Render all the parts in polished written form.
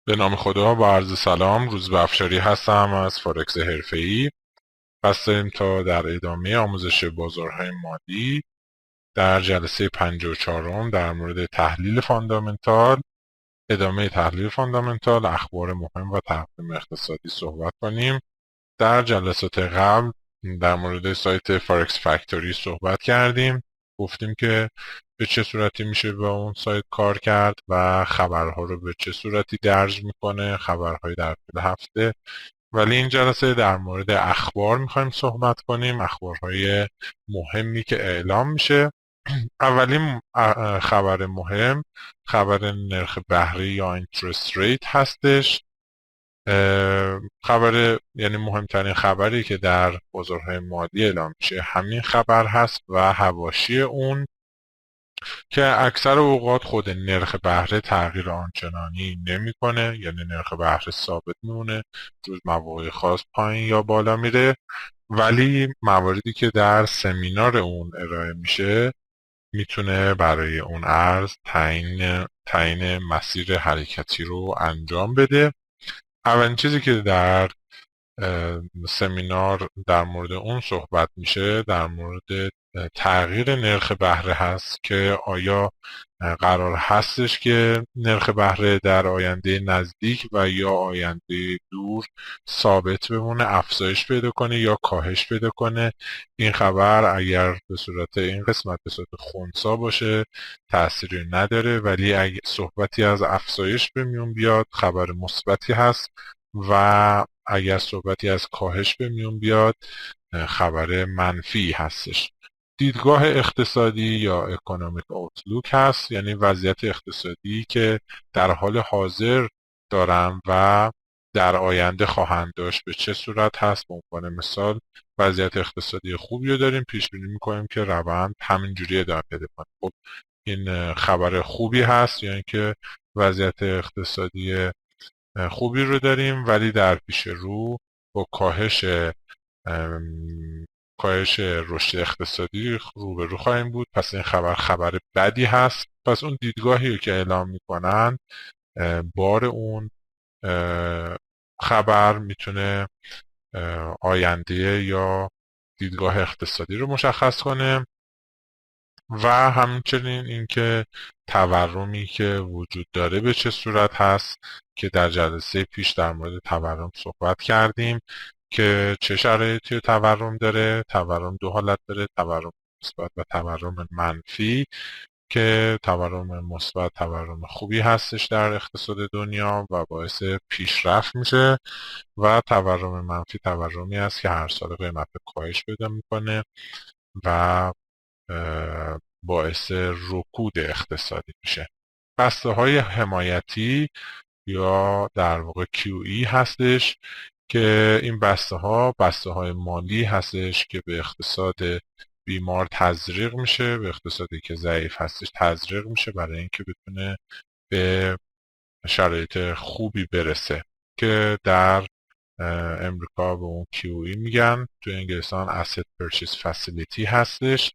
به نام خدا با عرض سلام. روزبه افشاری هستم از فارکس حرفه‌ای. قصد داریم تا در ادامه آموزش بازارهای مالی در جلسه 54 در مورد تحلیل فاندامنتال، ادامه تحلیل فاندامنتال، اخبار مهم و تقویم اقتصادی صحبت کنیم. در جلسات قبل در مورد سایت فارکس فکتوری صحبت کردیم. گفتیم که به چه صورتی میشه با اون سایت کار کرد و خبرها رو به چه صورتی درج میکنه، خبرهای در طول هفته. ولی این جلسه در مورد اخبار میخوایم صحبت کنیم، اخبارهای مهمی که اعلام میشه. اولین خبر مهم خبر نرخ بهره یا interest rate هستش. خبر، یعنی مهمترین خبری که در بازارهای مالی اعلام میشه همین خبر هست و حواشی اون که اکثر اوقات خود نرخ بهره تغییر آنچنانی نمیکنه، یعنی نرخ بهره ثابت میمونه، جز مواقع خاص پایین یا بالا میره. ولی مواردی که در سمینار اون ارائه میشه میتونه برای اون ارز تعیین مسیر حرکتی رو انجام بده. اولین چیزی که در سمینار در مورد اون صحبت میشه در مورد تغییر نرخ بهره هست که آیا قرار هستش که نرخ بهره در آینده نزدیک و یا آینده دور ثابت بمونه، افزایش پیدا کنه یا کاهش پیدا کنه. این خبر اگر به صورت این قسمت به صورت خنثی باشه تأثیری نداره، ولی اگر صحبتی از افزایش به میون بیاد خبر مثبتی هست و اگر صحبتی از کاهش به میون بیاد خبر منفی هستش. دیدگاه اقتصادی یا اکونومیک اوتلوک هست، یعنی وضعیت اقتصادی که در حال حاضر دارن و در آینده خواهند داشت به چه صورت هست. به عنوان مثال وضعیت اقتصادی خوبی رو داریم، پیش بینی میکنیم که روند همینجوری ادامه پیدا کنه. خب این خبر خوبی هست، یعنی که وضعیت اقتصادی خوبی رو داریم ولی در پیش رو با کاهش رشد اقتصادی روبرو خواهیم بود. پس این خبر بدی هست. پس اون دیدگاهی رو که اعلام میکنن بار اون خبر میتونه آینده یا دیدگاه اقتصادی رو مشخص کنه و همچنین اینکه تورمی که وجود داره به چه صورت هست که در جلسه پیش در مورد تورم صحبت کردیم که چه شرایطی تورم داره. تورم دو حالت داره، تورم مثبت و تورم منفی، که تورم مثبت تورم خوبی هستش در اقتصاد دنیا و باعث پیشرفت میشه و تورم منفی تورمی است که هر سال قیمت کاهش پیدا میکنه و باعث رکود اقتصادی میشه. بسته های حمایتی یا در واقع QE هستش که این بسته های مالی هستش که به اقتصاد بیمار تزریق میشه، به اقتصادی که ضعیف هستش تزریق میشه برای اینکه بتونه به شرایط خوبی برسه، که در امریکا به اون QE میگن، تو انگلستان Asset Purchase Facility هستش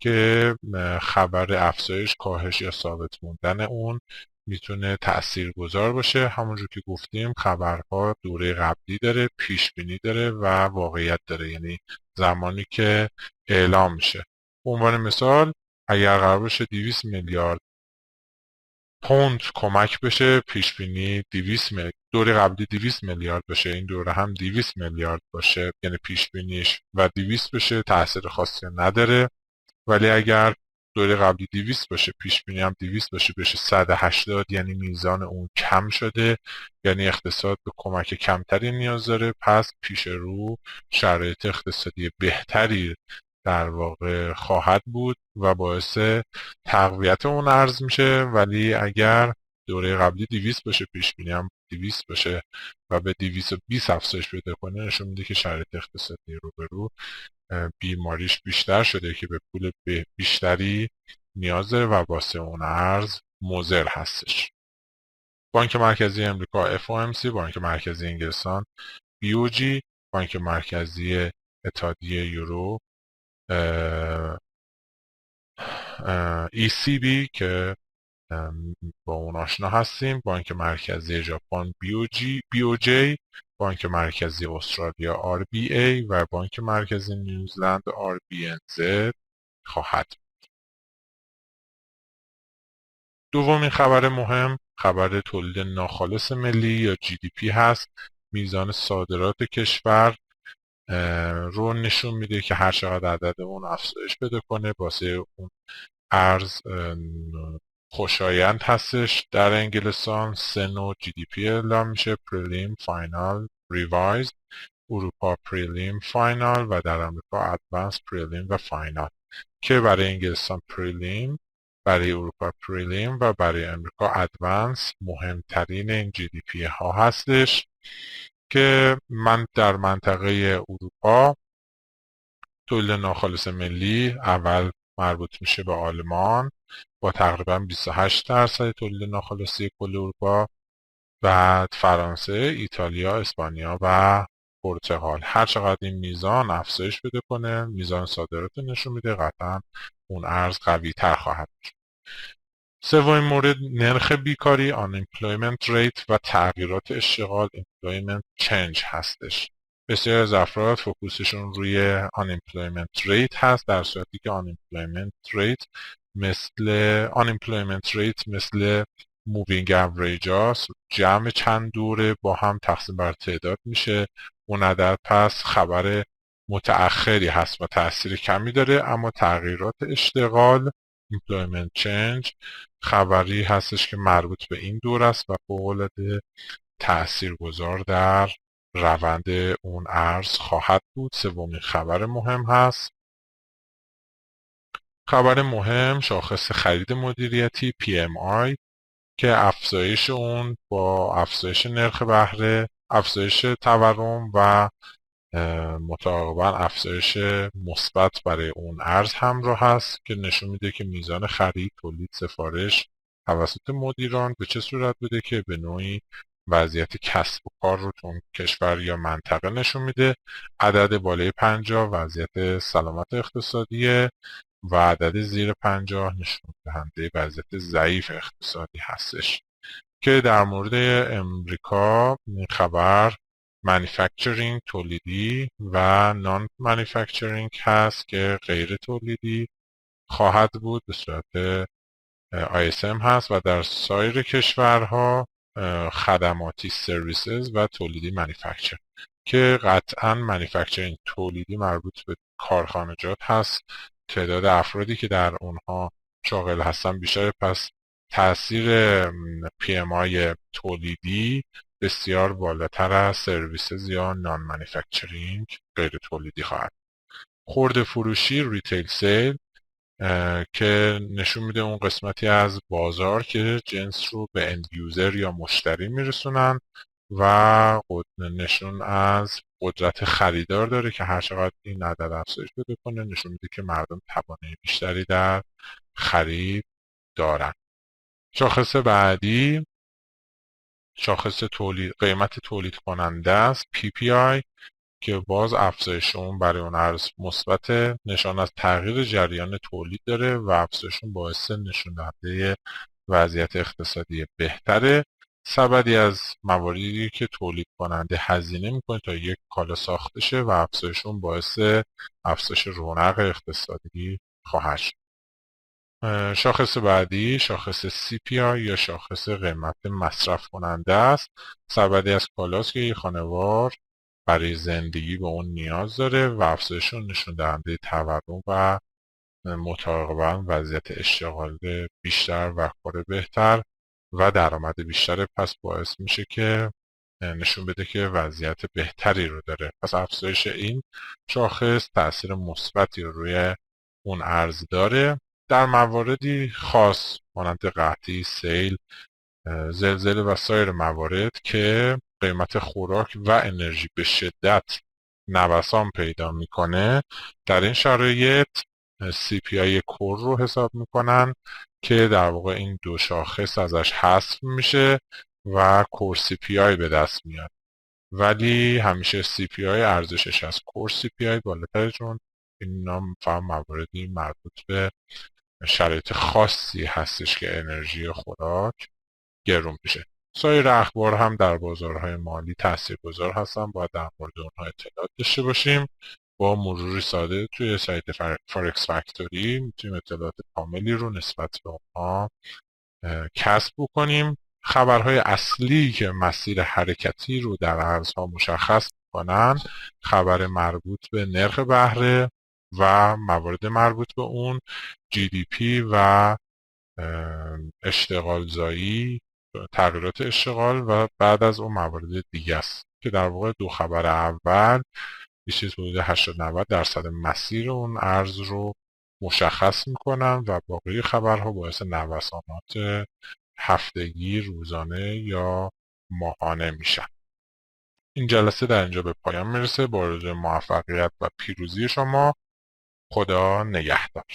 که خبر افزایش، کاهش یا ثابت موندن اون میتونه تأثیر گذار باشه. همونجور که گفتیم خبرها دوره قبلی داره، پیش بینی داره و واقعیت داره، یعنی زمانی که اعلام میشه. به عنوان مثال اگر قرار باشه 200 میلیارد پوند کمک بشه، پیش بینی 200 میلیارد، دوره قبلی 200 میلیارد باشه، این دوره هم 200 میلیارد باشه، یعنی پیش بینیش و 200 بشه تأثیر خاصی نداره. ولی اگر دوره قبلی 200 باشه پیش بینی هم 200 باشه بشه 180، یعنی میزان اون کم شده، یعنی اقتصاد به کمک کمتری نیاز داره، پس پیش رو شرایط اقتصادی بهتری در واقع خواهد بود و باعث تقویت اون ارز میشه. ولی اگر دوره قبلی 200 باشه پیش بینی هم 200 باشه و به 220 افزایش پیدا کنه، نشون میده که شرایط اقتصادی رو بیماریش بیشتر شده که به پول بیشتری نیاز داره و واسه اون ارز مضر هستش. بانک مرکزی امریکا FOMC، بانک مرکزی انگلستان BOJ، بانک مرکزی اتحادیه یورو ECB که با اون آشنا هستیم. بانک مرکزی ژاپن BOJ، بانک مرکزی استرالیا RBA و بانک مرکزی نیوزلند RBNZ خواهد. دومین خبر مهم خبر تولید ناخالص ملی یا GDP هست. میزان صادرات کشور رو نشون میده که هر چقدر عدد اون افزایش پیدا کنه واسه اون ارز خوشایند هستش. در انگلستان 3 نوع GDP اعلام میشه: پریلیم، فاینال، ریوایزد. اروپا پریلیم، فاینال و در آمریکا ادوانس پریلیم و فاینال، که برای انگلستان پریلیم، برای اروپا پریلیم و برای امریکا ادوانس مهمترین این GDP ها هستش. که من در منطقه اروپا تولید ناخالص ملی اول مربوط میشه به آلمان با تقریبا 28% تولید ناخالصی کل اروپا، بعد فرانسه، ایتالیا، اسپانیا و پرتغال. هر چقدر این میزان افزایش بده کنه، میزان صادرات نشون میده قطعا اون ارز قوی تر خواهد شد. سومین مورد نرخ بیکاری unemployment rate و تغییرات اشتغال employment change هستش. بسیار از افراد فوکوسشون روی unemployment rate هست، در صورتی که unemployment rate مثل moving average هاست، جمع چند دوره با هم تقسیم بر تعداد میشه. اون عدد پس خبر متأخری هست و تأثیر کمی داره، اما تغییرات اشتغال employment change خبری هستش که مربوط به این دور است و فوق‌العاده تأثیرگذار در روند اون ارز خواهد بود. سومین خبر مهم هست. خبر مهم شاخص خرید مدیریتی PMI که افزایش اون با افزایش نرخ بهره، افزایش تورم و متعاقباً افزایش مثبت برای اون ارز همراه هست، که نشون میده که میزان خرید، تولید، سفارش توسط مدیران به چه صورت بوده که به نوعی وضعیت کسب و کار رو تو کشور یا منطقه نشون میده. عدد بالای 50 وضعیت سلامت اقتصادی و عدد زیر 50 نشون دهنده وضعیت ضعیف اقتصادی هستش. که در مورد امریکا خبر manufacturing تولیدی و نان manufacturing هست که غیر تولیدی خواهد بود به صورت ISM هست، و در سایر کشورها خدماتی services و تولیدی manufacturing، که قطعا manufacturing تولیدی مربوط به کارخانجات هست. تعداد افرادی که در اونها شاغل هستن بیشتر، پس تأثیر PMI تولیدی بسیار بالاتر از سرویسز یا نان مانیفکتچرینگ غیر تولیدی خواهد. خرده فروشی ریتیل سیل که نشون میده اون قسمتی از بازار که جنس رو به اند یوزر یا مشتری میرسونن و نشون از قدرت خریدار داره که هر چقدر این عدد افزایش بده کنه نشون میده که مردم توانایی بیشتری در خرید دارن. شاخص بعدی شاخص قیمت تولید کننده است PPI که باز افزایش اون برای اون ارز مثبت، نشان از تغییر جریان تولید داره و افزایش اون باعث نشون دهنده وضعیت اقتصادی بهتره. سبدی از مواردی که تولید کننده هزینه میکنه تا یک کالا ساخته شه و افزایش اون باعث افزایش رونق اقتصادی خواهد شد. شاخص بعدی شاخص CPI یا شاخص قیمت مصرف کننده است. سبدی از کالاست که یک خانوار برای زندگی به اون نیاز داره و افزایشون نشون دهنده تورم و متعاقباً وضعیت اشتغال بیشتر و کار بهتر و درآمد بیشتر، پس باعث میشه که نشون بده که وضعیت بهتری رو داره. پس افزایش این شاخص تأثیر مثبتی رو روی اون ارز داره. در مواردی خاص مانند قحطی، سیل، زلزله و سایر موارد که قیمت خوراک و انرژی به شدت نوسان پیدا میکنه، در این شرایط CPI کور رو حساب میکنن که در واقع این دو شاخص ازش حذف میشه و کور CPI به دست میاد. ولی همیشه CPI ارزشش از کور CPI بالاتره، چون این نام فهم مواردی مربوط به شرایط خاصی هستش که انرژی خوراک گرون میشه. سایر اخبار هم در بازارهای مالی تاثیرگذار هستن، باید در مورد اونها اطلاعات داشته باشیم. با مروری ساده توی سایت فارکس فکتوری میتونیم اطلاعات کاملی رو نسبت به اونها کسب بکنیم. خبرهای اصلی که مسیر حرکتی رو در ارزها مشخص کنن، خبر مربوط به نرخ بهره و موارد مربوط به اون، GDP و اشتغال زایی، تغییرات اشتغال و بعد از اون موارد دیگه است که در واقع دو خبر اول یه چیز حدود 80-90% مسیر اون ارز رو مشخص میکنن و باقی خبرها باعث نوسانات هفتگی، روزانه یا ماهانه میشن. این جلسه در اینجا به پایان میرسه. با آرزوی موفقیت و پیروزی شما. خدا نگهدار.